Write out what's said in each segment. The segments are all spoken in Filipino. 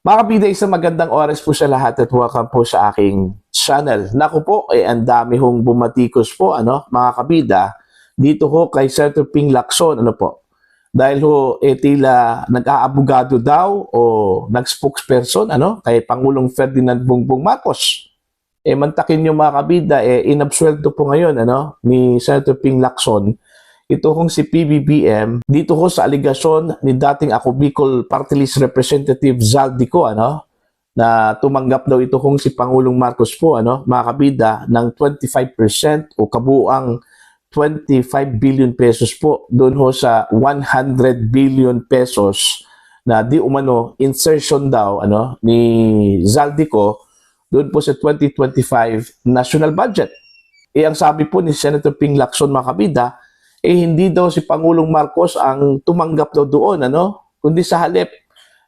Mga kabida, isang magandang oras po sa lahat at welcome po sa aking channel. Naku po, ang dami hong bumatikos po, mga kabida, dito ho kay Senator Ping Lacson, dahil ho, tila nag-aabogado daw o nag-spokesperson, kay Pangulong Ferdinand Bongbong Marcos. Mantakin nyo mga kabida, inabsuelto po ngayon, ni Senator Ping Lacson, ito kong si PBBM, dito ko sa aligasyon ni dating Ako Bicol Party List Representative Zaldico, na tumanggap daw ito kong si Pangulong Marcos po, mga kabida, ng 25% o kabuang 25 billion pesos po doon ho sa 100 billion pesos na di umano insertion daw ni Zaldico doon po sa 2025 national budget. Ang sabi po ni Senator Ping Lacson, mga kabida, hindi daw si Pangulong Marcos ang tumanggap daw doon, kundi sa halip,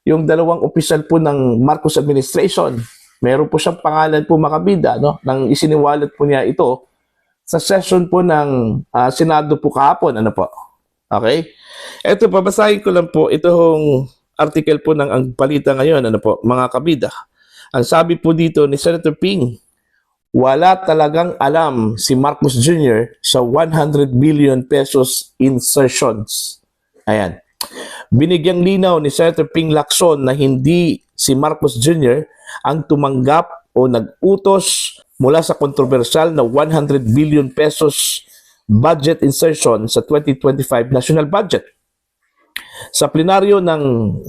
yung dalawang opisyal po ng Marcos administration. Meron po siyang pangalan po mga kabida, nang isiniwalat po niya ito sa session po ng Senado po kahapon, po. Okay? Ito, babasahin ko lang po itong article po ng ang balita ngayon, po, mga kabida. Ang sabi po dito ni Senator Ping, wala talagang alam si Marcos Jr. sa 100 billion pesos insertions. Ayan. Binigyang linaw ni Senator Ping Lacson na hindi si Marcos Jr. ang tumanggap o nag-utos mula sa kontrobersyal na 100 billion pesos budget insertion sa 2025 national budget. Sa plenaryo ng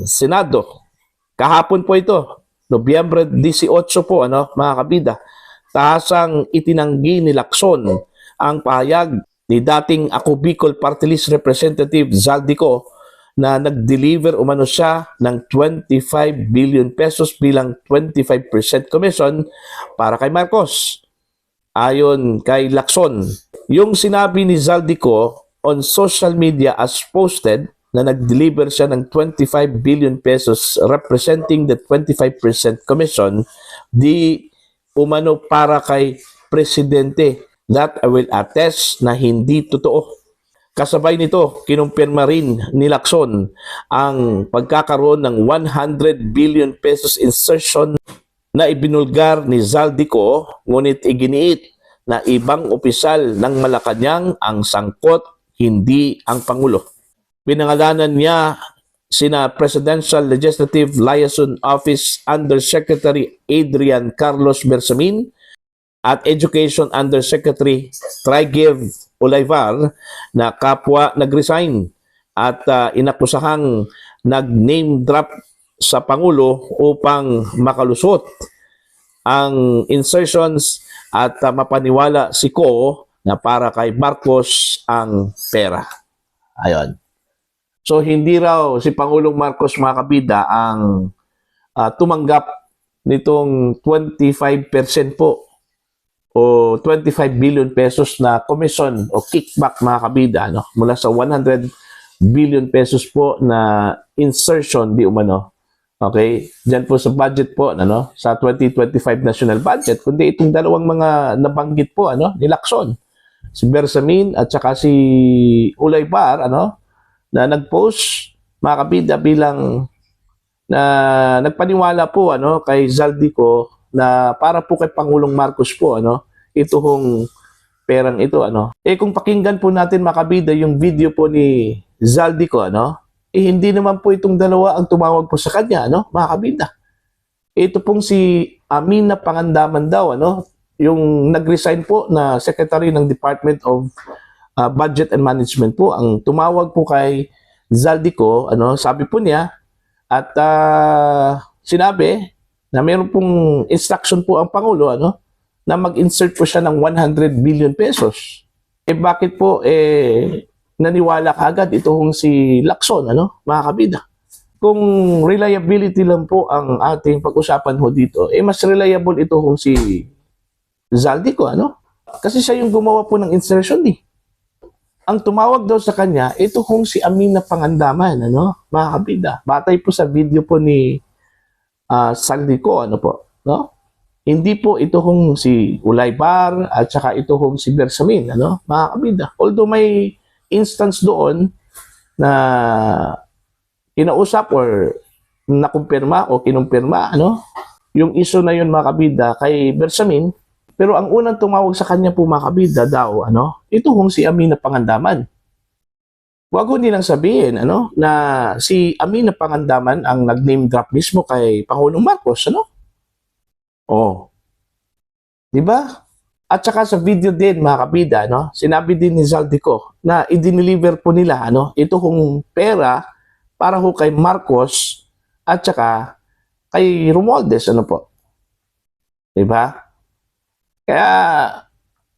Senado, kahapon po ito, Nobyembre 18 po, mga kabida, tahasang itinanggi ni Lacson ang pahayag ni dating Ako Bicol Party List Representative Zaldico na nag-deliver umano siya ng 25 billion pesos bilang 25% commission para kay Marcos. Ayon kay Lacson, yung sinabi ni Zaldico on social media as posted na nag-deliver siya ng 25 billion pesos representing the 25% commission, di umano para kay Presidente, that I will attest na hindi totoo. Kasabay nito, kinumpirma rin ni Lacson ang pagkakaroon ng 100 billion pesos insertion na ibinulgar ni Zaldico, ngunit iginiit na ibang opisyal ng Malacanang ang sangkot, hindi ang Pangulo. Pinangalanan niya sina Presidential Legislative Liaison Office Undersecretary Adrian Carlos Bersamin at Education Undersecretary Trigev Olaivar na kapwa nag-resign at inakusahang nag-name drop sa Pangulo upang makalusot ang insertions at mapaniwala si Ko na para kay Marcos ang pera. Ayon. So, hindi raw si Pangulong Marcos, mga kabida, ang tumanggap nitong 25% po o 25 billion pesos na commission o kickback, mga kabida, mula sa 100 billion pesos po na insertion di umano. Okay? Diyan po sa budget po, sa 2025 national budget, kundi itong dalawang mga nabanggit po, ni Lacson, si Bersamin at saka si Olaivar, na nag-post, mga kabida, bilang na nagpaniwala po kay Zaldico na para po kay Pangulong Marcos po ito hong perang ito kung pakinggan po natin, mga kabida, yung video po ni Zaldico hindi naman po itong dalawa ang tumawag po sa kanya mga kabida. Ito pong si Amina Pangandaman daw yung nag-resign po na Secretary ng Department of Budget and Management po ang tumawag po kay Zaldico, sabi po niya at sinabi na mayroon pong instruction po ang Pangulo na mag-insert po siya ng 100 billion pesos. Bakit po naniwala kaagad itong si Lacson, mga kabida? Kung reliability lang po ang ating pag-usapan ho dito, mas reliable itong si Zaldico, kasi siya yung gumawa po ng insertion Ang tumawag daw sa kanya, ito kung si Amina Pangandaman, mga kabida. Batay po sa video po ni Zaldico, Hindi po ito kung si Olaivar at saka ito kung si Bersamin, mga kabida. Although may instance doon na kinausap or nakumpirma o kinumpirma, ano, yung issue na yun mga kabida kay Bersamin. Pero ang unang tumawag sa kanya po mga kabida daw, ano, ito hong si Amina Pangandaman. Wag ho nilang sabihin, ano, na si Amina Pangandaman ang nag-name drop mismo kay Pangulong Marcos, ano? Oh, di ba? At saka sa video din mga kabida, no, sinabi din ni Zaldico na i-deliver po nila, ano, ito hong pera para ho kay Marcos at saka kay Romualdez, ano po. Di ba? Kaya,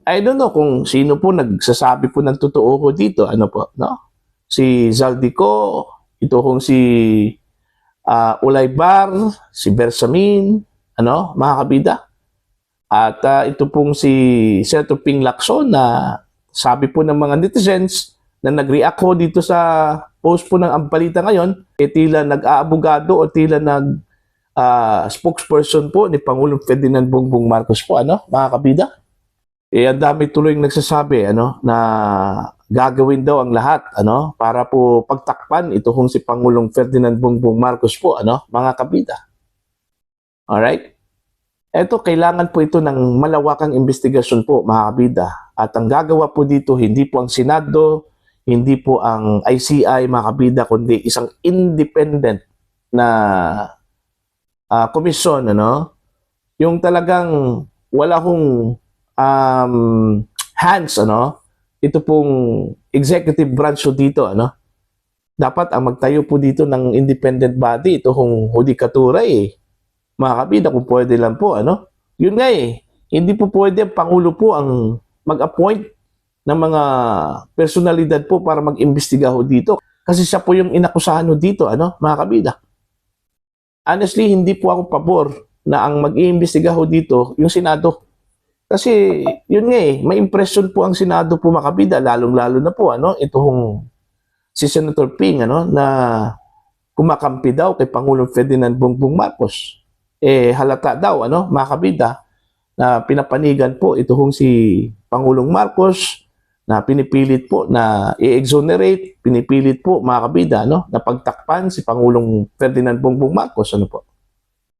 I don't know kung sino po nagsasabi po ng totoo ko dito, ano po, no? Si Zaldico, ito hong si Ulaybar, si Bersamin, ano, mga kabida. At ito pong si Senator Ping Lacson na sabi po ng mga netizens na nag-react ko dito sa post po ng Ambalita ngayon, tila nag-aabogado o tila spokesperson po ni Pangulong Ferdinand Bongbong Marcos po, ano, mga kabida. Ang dami tuloy nagsasabi, ano, na gagawin daw ang lahat, ano, para po pagtakpan ito hong si Pangulong Ferdinand Bongbong Marcos po, ano, mga kabida. Alright? Ito, kailangan po ito ng malawakang investigasyon po, mga kabida. At ang gagawa po dito, hindi po ang Senado, hindi po ang ICI, mga kabida, kundi isang independent na komisyon, ano? Yung talagang wala hong hands, ano? Ito pong executive branch po dito, ano? Dapat ang magtayo po dito ng independent body, ito hong hudikatura, mga kabida, kung pwede lang po, ano? Yun nga hindi po pwede ang Pangulo po ang mag-appoint ng mga personalidad po para mag-imbestiga ho dito. Kasi siya po yung inakusahan ho dito, ano, mga kabida. Honestly, hindi po ako pabor na ang mag-iimbestiga ho dito yung Senado. Kasi, yun nga may impression po ang Senado po, mga kabida, lalong-lalo na po, ano, ito hong si Senator Ping, ano, na kumakampi daw kay Pangulong Ferdinand Bongbong Marcos. Halata daw, ano, mga kabida, na pinapanigan po ito hong si Pangulong Marcos na pinipilit po na i-exonerate, pinipilit po, mga kabida, no, na pagtakpan si Pangulong Ferdinand Bongbong Marcos, ano po.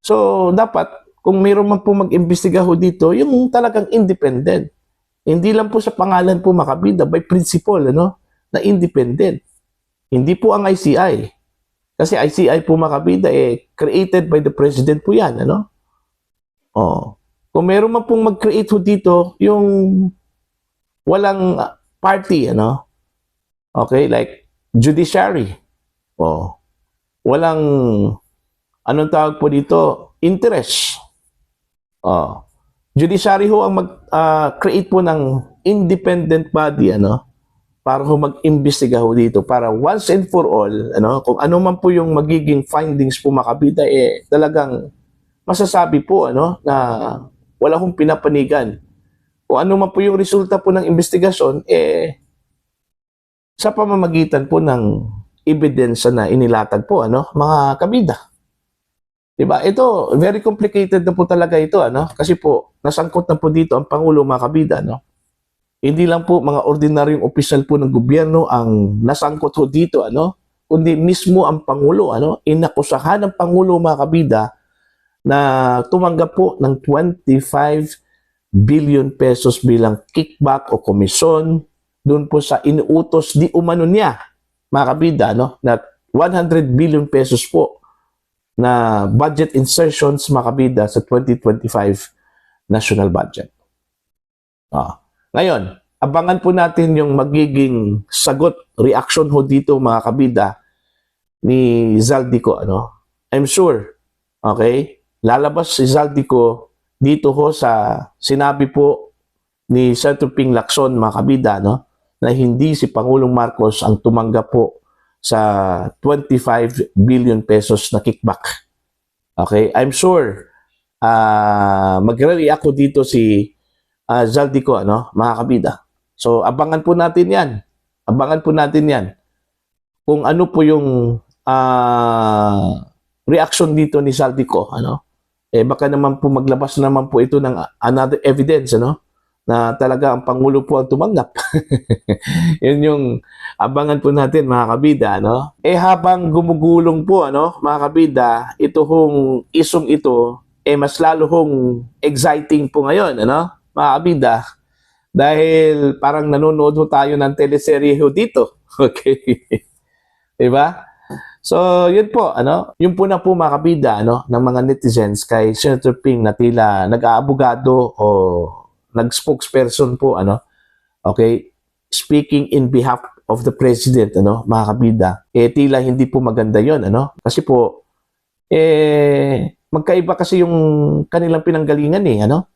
So, dapat, kung mayroon man po mag-imbestiga ho dito, yung talagang independent. Hindi lang po sa pangalan po, mga kabida, by principle, ano, na independent. Hindi po ang ICI. Kasi ICI po, mga kabida, created by the President po yan, ano? Oh. Kung meron man pong mag-create ho dito, yung walang party, ano? Okay, like judiciary. Oh. Walang, anong tawag po dito? Interest. Oh. Judiciary ho ang mag-create po ng independent body, ano? Para ho mag-imbestiga ho dito, para once and for all, ano, kung ano man po yung magiging findings po, mga kabida, talagang masasabi po, ano, na wala hong pinapanigan. Kung ano man po yung resulta po ng investigasyon, sa pamamagitan po ng ebidensya na inilatag po, ano, mga kabida. Diba? Ito, very complicated na po talaga ito, ano? Kasi po, nasangkot na po dito ang Pangulo, mga kabida, no? Hindi lang po mga ordinaryong opisyal po ng gobyerno ang nasangkot ho dito, ano? Kundi mismo ang Pangulo, ano? Inakusahan ng Pangulo, mga kabida, na tumanggap po ng 25 billion pesos bilang kickback o komisyon doon po sa inuutos di umano niya, mga kabida, no? Na 100 billion pesos po na budget insertions, mga kabida, sa 2025 national budget. Ngayon, abangan po natin yung magiging sagot, reaction ho dito, mga kabida, ni Zaldico, ano? I'm sure, okay, lalabas si Zaldico dito ho sa sinabi po ni Senator Ping Lacson, mga kabida, no, na hindi si Pangulong Marcos ang tumanggap po sa 25 billion pesos na kickback. Okay, I'm sure magre-react ko dito si Zaldico, ano, mga kabida. So, abangan po natin yan. Abangan po natin yan. Kung ano po yung reaction dito ni Zaldico, ano, baka naman po maglabas naman po ito ng another evidence, ano, na talaga ang Pangulo po ang tumanggap. Yun yung abangan po natin mga kabida, no? Habang gumugulong po, ano, mga kabida, ito hong isong ito, mas lalo hong exciting po ngayon, ano, mga kabida, dahil parang nanonood ho tayo ng teleserye ho dito. Okay? Diba? So, yun po, ano, yun po na po mga kabida, ano, ng mga netizens kay Senator Ping na tila nag-aabogado o nag-spokesperson po, ano, okay, speaking in behalf of the President, ano, mga kabida, tila hindi po maganda yon, ano, kasi po, magkaiba kasi yung kanilang pinanggalingan, ano,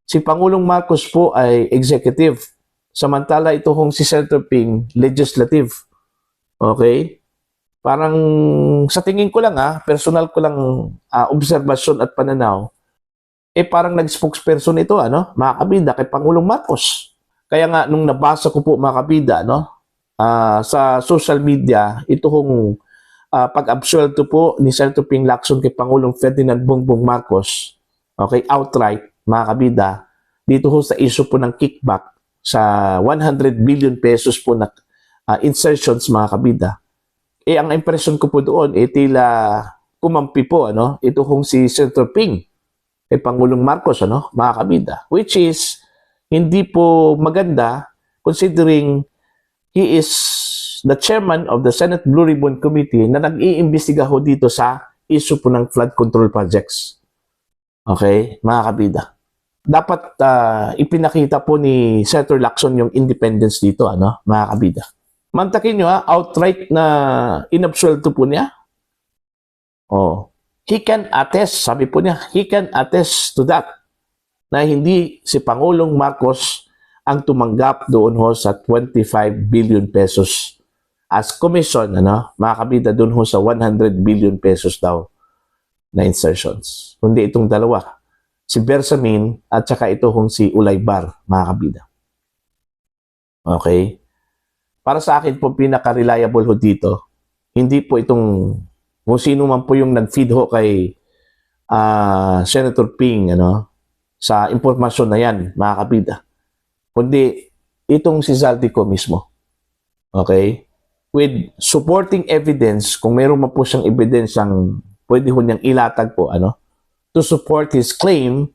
si Pangulong Marcos po ay executive, samantala ito hong si Senator Ping, legislative, okay, parang sa tingin ko lang, personal ko lang obserbasyon at pananaw, parang nag-spokesperson ito, ano, mga kabida, kay Pangulong Marcos. Kaya nga, nung nabasa ko po, mga kabida, no, sa social media, ito hong pag-absuelto po ni Senator Ping Lacson kay Pangulong Ferdinand Bongbong Marcos, okay, outright, mga kabida, dito ho sa issue po ng kickback sa 100 billion pesos po na insertions, mga kabida. Ang impression ko po doon, tila kumampi po, ano, ito hong si Senator Ping kay Pangulong Marcos, ano, mga kabida, which is hindi po maganda considering he is the chairman of the Senate Blue Ribbon Committee na nag-iimbestiga ho dito sa issue po ng flood control projects. Okay, mga kabida. Dapat ipinakita po ni Senator Lacson yung independence dito, ano, mga kabida. Mantakin nyo, outright na inabsuelto po niya. He can attest, sabi po niya, he can attest to that, na hindi si Pangulong Marcos ang tumanggap doon ho sa 25 billion pesos as commission, ano, mga kabida, doon ho sa 100 billion pesos daw na insertions. Kundi itong dalawa, si Bersamin at saka ito hong si Ulaybar, mga kabida. Okay? Para sa akin po, pinaka-reliable ho dito, hindi po itong kung sino man po yung nag-feed ho kay Senator Ping, ano, sa impormasyon na yan, mga kabida. Kundi itong si Zaldico mismo. Okay? With supporting evidence, kung meron man po siyang ebidensyang pwede ho niyang ilatag po, ano, to support his claim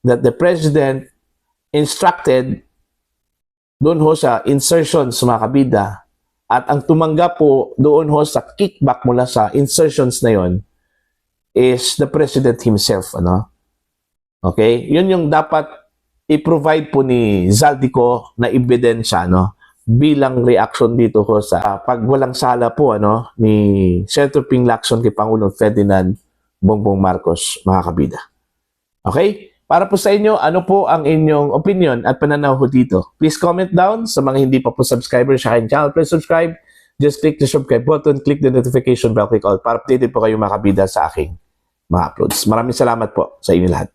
that the President instructed doon ho sa insertions, mga kabida, at ang tumanggap po doon ho sa kickback mula sa insertions na yon is the President himself, ano? Okay? Yun yung dapat i-provide po ni Zaldico na ebidensya, no? Bilang reaction dito ho sa pagwalang sala po, ano, ni Senator Ping Lacson kay Pangulong Ferdinand Bongbong Marcos, mga kabida. Okay? Para po sa inyo, ano po ang inyong opinion at pananaw ho dito? Please comment down. Sa mga hindi pa po subscriber sa aking channel, please subscribe. Just click the subscribe button, click the notification bell, click all para updated po kayo mga kabida sa aking mga uploads. Maraming salamat po sa inyo lahat.